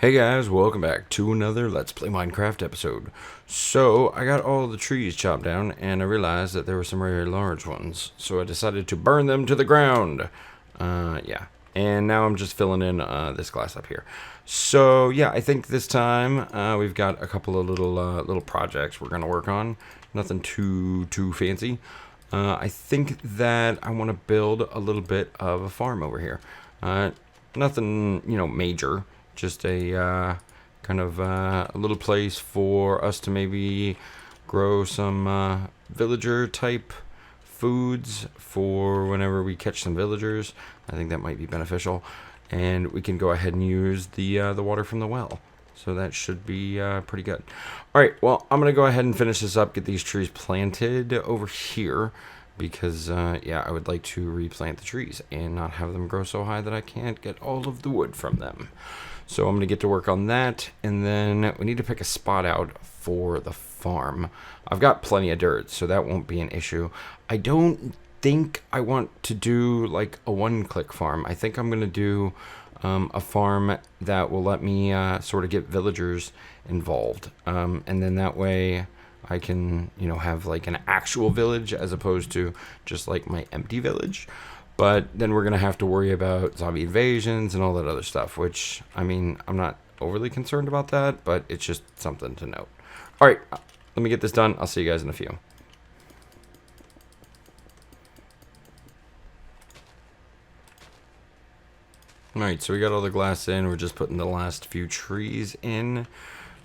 Hey guys, welcome back to another Let's Play Minecraft episode. So, I got all the trees chopped down, and I realized that there were some very large ones. So I decided to burn them to the ground. Yeah. And now I'm just filling in this glass up here. So, yeah, I think this time we've got a couple of little projects we're going to work on. Nothing too fancy. I think that I want to build a little bit of a farm over here. Nothing, major. Just a kind of a little place for us to maybe grow some villager type foods for whenever we catch some villagers. I think that might be beneficial, and we can go ahead and use the water from the well. So that should be pretty good. All right, well, I'm gonna go ahead and finish this up. Get these trees planted over here. Because, yeah, I would like to replant the trees and not have them grow so high that I can't get all of the wood from them. So I'm going to get to work on that, and then we need to pick a spot out for the farm. I've got plenty of dirt, so that won't be an issue. I don't think I want to do, like, a one-click farm. I think I'm going to do a farm that will let me sort of get villagers involved. And then that way I can, have like an actual village as opposed to just like my empty village. But then we're going to have to worry about zombie invasions and all that other stuff, which, I mean, I'm not overly concerned about that, but it's just something to note. All right, let me get this done. I'll see you guys in a few. All right, so we got all the glass in. We're just putting the last few trees in.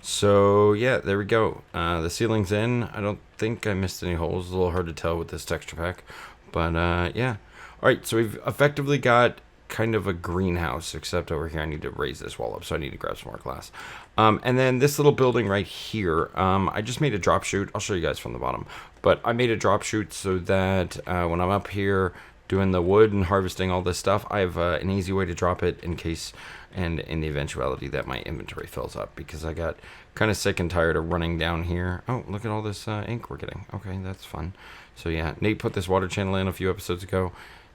So, yeah, there we go. The ceiling's in. I don't think I missed any holes. It's a little hard to tell with this texture pack. But, yeah. Alright, so we've effectively got kind of a greenhouse, except over here I need to raise this wall up, so I need to grab some more glass. And then this little building right here, I just made a drop chute. I'll show you guys from the bottom. But I made a drop chute so that when I'm up here doing the wood and harvesting all this stuff, I have an easy way to drop it in case and in the eventuality that my inventory fills up, because I got kind of sick and tired of running down here. Oh, look at all this ink we're getting. Okay, that's fun. So yeah, Nate put this water channel in a few episodes ago,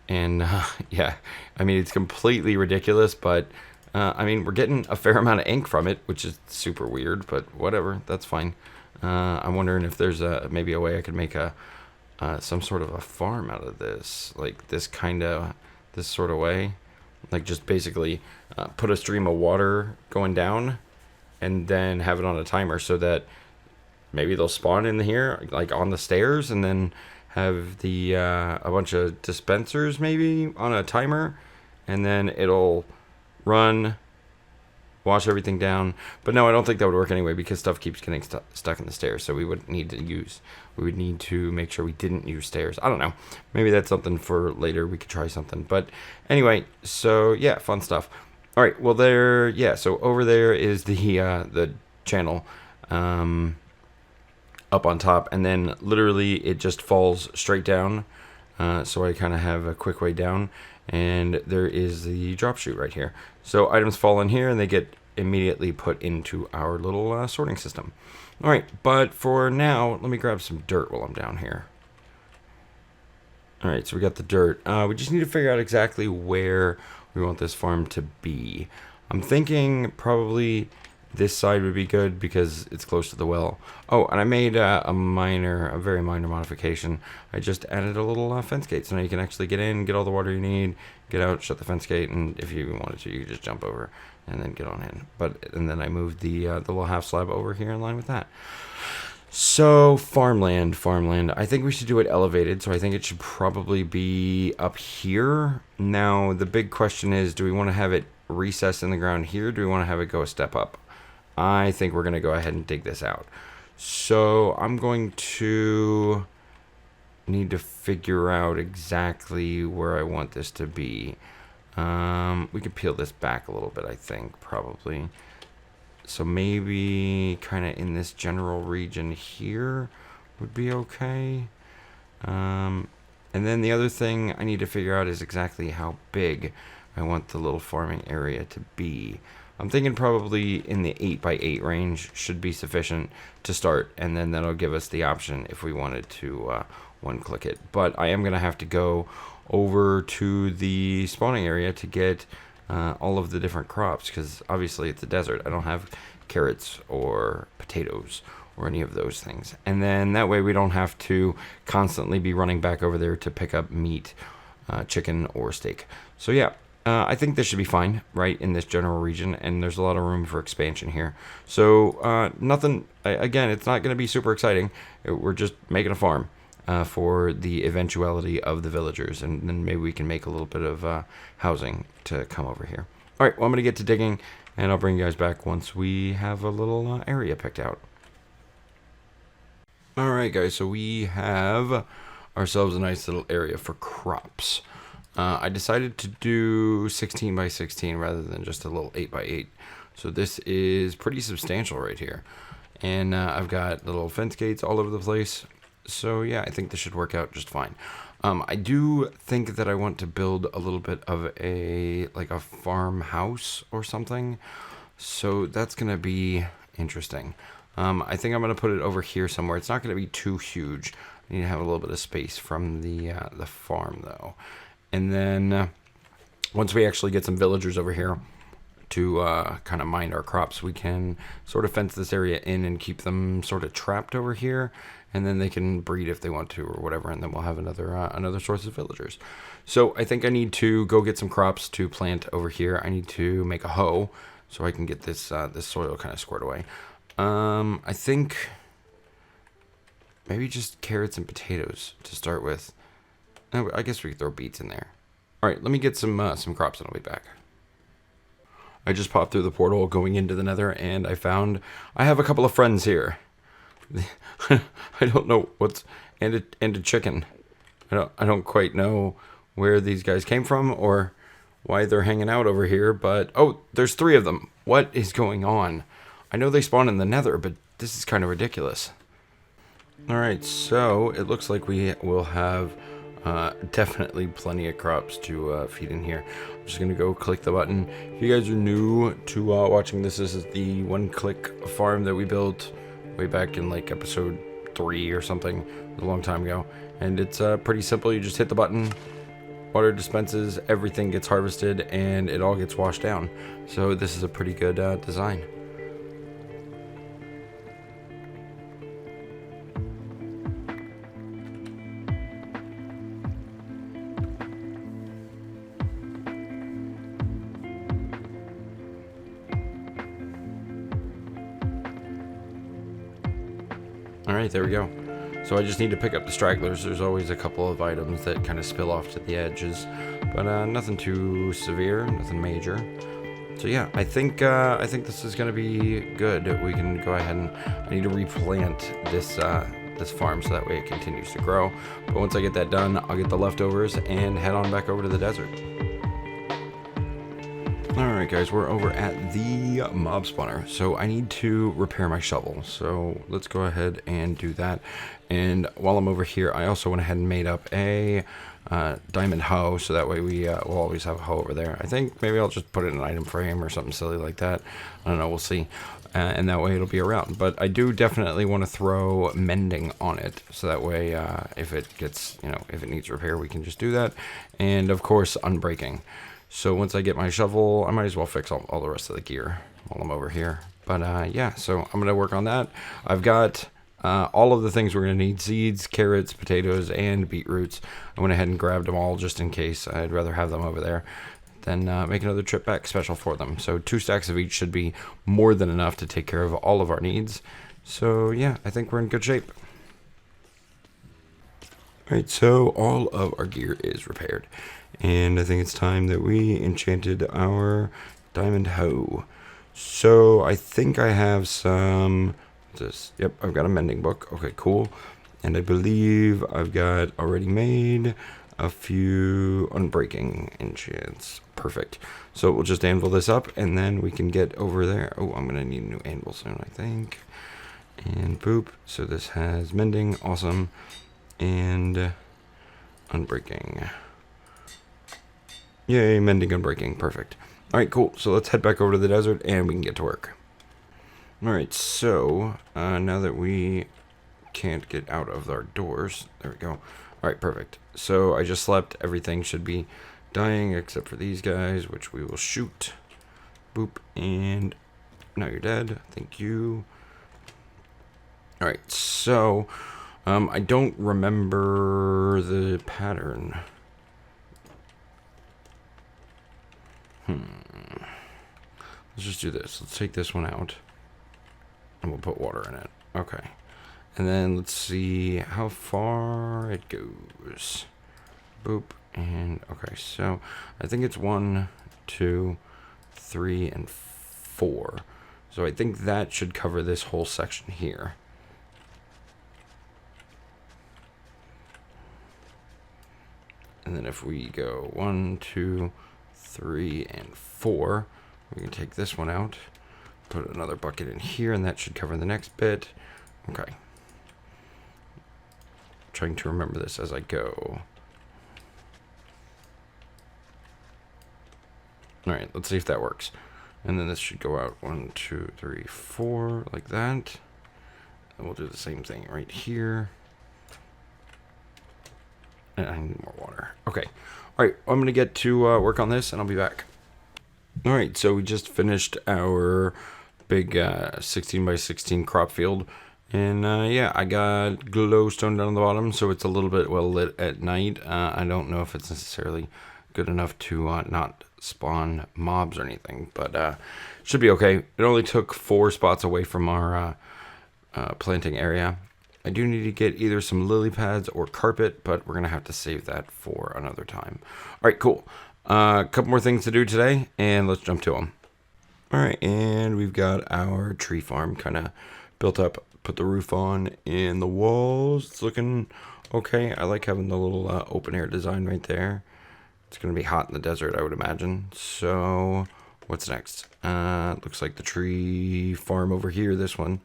and yeah, I mean, it's completely ridiculous, but I mean, we're getting a fair amount of ink from it, which is super weird, but whatever, that's fine. I'm wondering if there's maybe a way I could make some sort of a farm out of this, like this sort of way. Like just basically put a stream of water going down and then have it on a timer so that maybe they'll spawn in here, like on the stairs, and then have the a bunch of dispensers maybe on a timer, and then it'll run, wash everything down. But no, I don't think that would work anyway, because stuff keeps getting stuck in the stairs. So we would need to make sure we didn't use stairs. I don't know. Maybe that's something for later. We could try something. But anyway, so yeah, fun stuff. All right, well there, yeah. So over there is the channel up on top, and then literally it just falls straight down. So I kind of have a quick way down. And there is the drop chute right here. So items fall in here and they get immediately put into our little sorting system. All right, but for now, let me grab some dirt while I'm down here. All right, so we got the dirt. We just need to figure out exactly where we want this farm to be. I'm thinking probably this side would be good because it's close to the well. Oh, and I made a very minor modification. I just added a little fence gate, so now you can actually get in, get all the water you need, get out, shut the fence gate, and if you wanted to, you could just jump over and then get on in. And then I moved the little half slab over here in line with that. So farmland. I think we should do it elevated, so I think it should probably be up here. Now the big question is, do we want to have it recess in the ground here? Or do we want to have it go a step up? I think we're going to go ahead and dig this out. So I'm going to need to figure out exactly where I want this to be. We could peel this back a little bit, I think, probably. So maybe kind of in this general region here would be okay. And then the other thing I need to figure out is exactly how big I want the little farming area to be. I'm thinking probably in the 8x8 range should be sufficient to start, and then that'll give us the option if we wanted to one-click it. But I am going to have to go over to the spawning area to get all of the different crops, because obviously it's a desert. I don't have carrots or potatoes or any of those things. And then that way we don't have to constantly be running back over there to pick up meat, chicken or steak. So yeah, I think this should be fine, right, in this general region, and there's a lot of room for expansion here. So nothing, again, it's not going to be super exciting. We're just making a farm for the eventuality of the villagers, and then maybe we can make a little bit of housing to come over here. All right, well, I'm going to get to digging, and I'll bring you guys back once we have a little area picked out. Alright guys, so we have ourselves a nice little area for crops. I decided to do 16 by 16 rather than just a little 8 by 8. So this is pretty substantial right here. And I've got little fence gates all over the place. So yeah, I think this should work out just fine. I do think that I want to build a little bit of a farmhouse or something. So that's going to be interesting. I think I'm going to put it over here somewhere. It's not going to be too huge. I need to have a little bit of space from the farm, though. And then once we actually get some villagers over here to kind of mind our crops, we can sort of fence this area in and keep them sort of trapped over here. And then they can breed if they want to or whatever. And then we'll have another source of villagers. So I think I need to go get some crops to plant over here. I need to make a hoe so I can get this soil kind of squared away. I think maybe just carrots and potatoes to start with. I guess we could throw beets in there. All right, let me get some crops and I'll be back. I just popped through the portal going into the nether, and I found I have a couple of friends here. I don't know what's and a chicken. I don't quite know where these guys came from or why they're hanging out over here, but oh, there's 3 of them. What is going on? I know they spawn in the nether, but this is kind of ridiculous. Alright, so it looks like we will have definitely plenty of crops to feed in here. I'm just going to go click the button. If you guys are new to watching this, this is the one-click farm that we built way back in like episode 3 or something, a long time ago. And it's pretty simple. You just hit the button, water dispenses, everything gets harvested, and it all gets washed down. So this is a pretty good design. Alright, there we go. So I just need to pick up the stragglers. There's always a couple of items that kind of spill off to the edges, but nothing too severe, nothing major. So yeah, I think this is going to be good. We can go ahead and I need to replant this this farm so that way it continues to grow. But once I get that done, I'll get the leftovers and head on back over to the desert. Alright guys, we're over at the mob spawner, so I need to repair my shovel, so let's go ahead and do that. And while I'm over here, I also went ahead and made up a diamond hoe, so that way we'll always have a hoe over there. I think maybe I'll just put it in an item frame or something silly like that. I don't know, we'll see. And that way it'll be around. But I do definitely want to throw mending on it, so that way if it gets, if it needs repair, we can just do that. And of course, unbreaking. So once I get my shovel, I might as well fix all the rest of the gear while I'm over here. But yeah, so I'm going to work on that. I've got all of the things we're going to need: seeds, carrots, potatoes, and beetroots. I went ahead and grabbed them all just in case. I'd rather have them over there than make another trip back special for them. So 2 stacks of each should be more than enough to take care of all of our needs. So yeah, I think we're in good shape. Alright, so all of our gear is repaired. And I think it's time that we enchanted our diamond hoe. So I think I have some... Yep, I've got a mending book. Okay, cool. And I believe I've got already made a few unbreaking enchants. Perfect. So we'll just anvil this up and then we can get over there. Oh, I'm going to need a new anvil soon, I think. And boop. So this has mending. Awesome. And unbreaking. Yay, mending, unbreaking. Perfect. Alright, cool. So let's head back over to the desert and we can get to work. Alright, so now that we can't get out of our doors, there we go. Alright, perfect. So I just slept. Everything should be dying except for these guys, which we will shoot. Boop, and now you're dead. Thank you. Alright, so I don't remember the pattern. Let's just do this. Let's take this one out. And we'll put water in it. Okay. And then let's see how far it goes. Boop. And okay, so I think it's 1, 2, 3, and 4. So I think that should cover this whole section here. And then if we go 1, 2, 3, and 4, we can take this one out, put another bucket in here, and that should cover the next bit. Okay. Trying to remember this as I go. Alright, let's see if that works. And then this should go out 1, 2, 3, 4, like that. And we'll do the same thing right here. And I need more water. Okay. Alright, I'm going to get to work on this, and I'll be back. Alright, so we just finished our big 16 by 16 crop field. And yeah, I got glowstone down on the bottom, so it's a little bit well lit at night. I don't know if it's necessarily good enough to not spawn mobs or anything, but should be okay. It only took 4 spots away from our planting area. I do need to get either some lily pads or carpet, but we're going to have to save that for another time. All right, cool. A couple more things to do today, and let's jump to them. All right, and we've got our tree farm kind of built up. Put the roof on and the walls. It's looking okay. I like having the little open air design right there. It's going to be hot in the desert, I would imagine. So what's next? Looks like the tree farm over here, this one,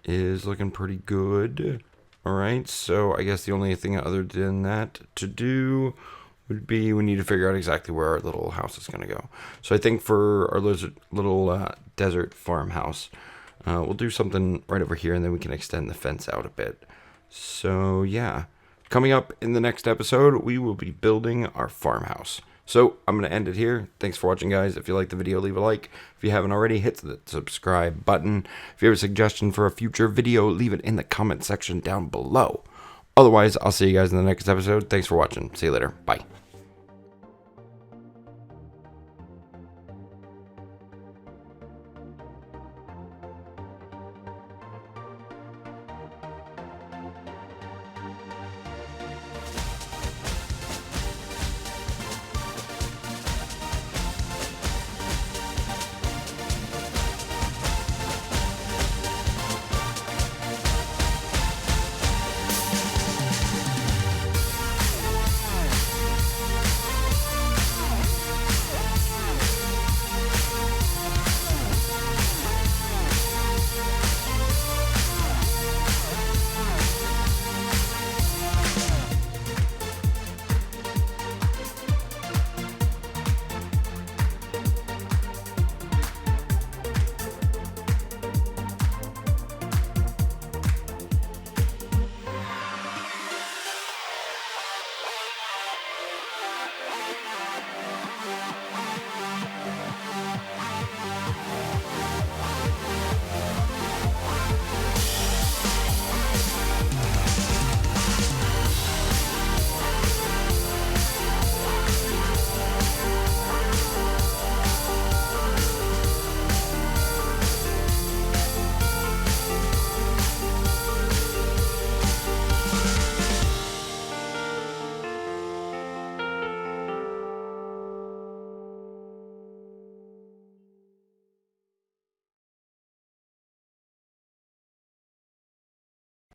is looking pretty good. All right, so I guess the only thing other than that to do would be we need to figure out exactly where our little house is going to go. So I think for our little desert farmhouse, we'll do something right over here, and then we can extend the fence out a bit. So yeah, coming up in the next episode, we will be building our farmhouse. So I'm going to end it here. Thanks for watching, guys. If you liked the video, leave a like. If you haven't already, hit the subscribe button. If you have a suggestion for a future video, leave it in the comment section down below. Otherwise, I'll see you guys in the next episode. Thanks for watching. See you later. Bye.